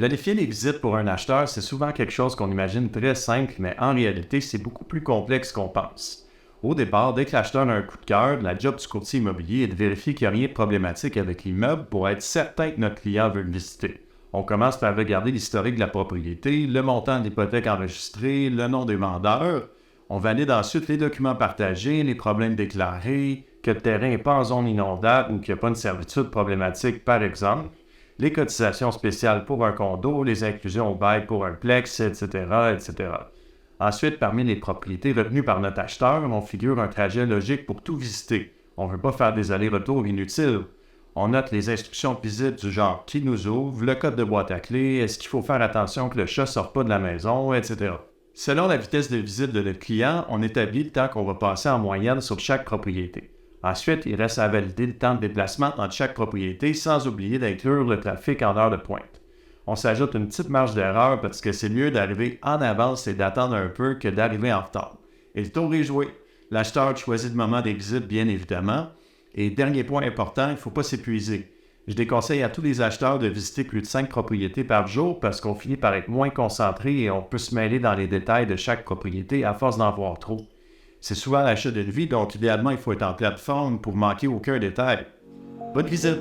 Planifier les visites pour un acheteur, c'est souvent quelque chose qu'on imagine très simple, mais en réalité, c'est beaucoup plus complexe qu'on pense. Au départ, dès que l'acheteur a un coup de cœur, la job du courtier immobilier est de vérifier qu'il n'y a rien de problématique avec l'immeuble pour être certain que notre client veut le visiter. On commence par regarder l'historique de la propriété, le montant de l'hypothèque enregistrée, le nom des vendeurs. On valide ensuite les documents partagés, les problèmes déclarés, que le terrain n'est pas en zone inondable ou qu'il n'y a pas une servitude problématique, par exemple, les cotisations spéciales pour un condo, les inclusions au bail pour un plex, etc., etc. Ensuite, parmi les propriétés retenues par notre acheteur, on figure un trajet logique pour tout visiter. On ne veut pas faire des allers-retours inutiles. On note les instructions de visite du genre qui nous ouvre, le code de boîte à clés, est-ce qu'il faut faire attention que le chat ne sorte pas de la maison, etc. Selon la vitesse de visite de notre client, on établit le temps qu'on va passer en moyenne sur chaque propriété. Ensuite, il reste à valider le temps de déplacement entre chaque propriété sans oublier d'inclure le trafic en heure de pointe. On s'ajoute une petite marge d'erreur parce que c'est mieux d'arriver en avance et d'attendre un peu que d'arriver en retard. Et le tour est joué. L'acheteur choisit le moment des visites, bien évidemment. Et dernier point important, il ne faut pas s'épuiser. Je déconseille à tous les acheteurs de visiter plus de 5 propriétés par jour parce qu'on finit par être moins concentré et on peut se mêler dans les détails de chaque propriété à force d'en voir trop. C'est souvent l'achat d'une vie, donc idéalement, il faut être en pleine forme pour manquer aucun détail. Bonne visite!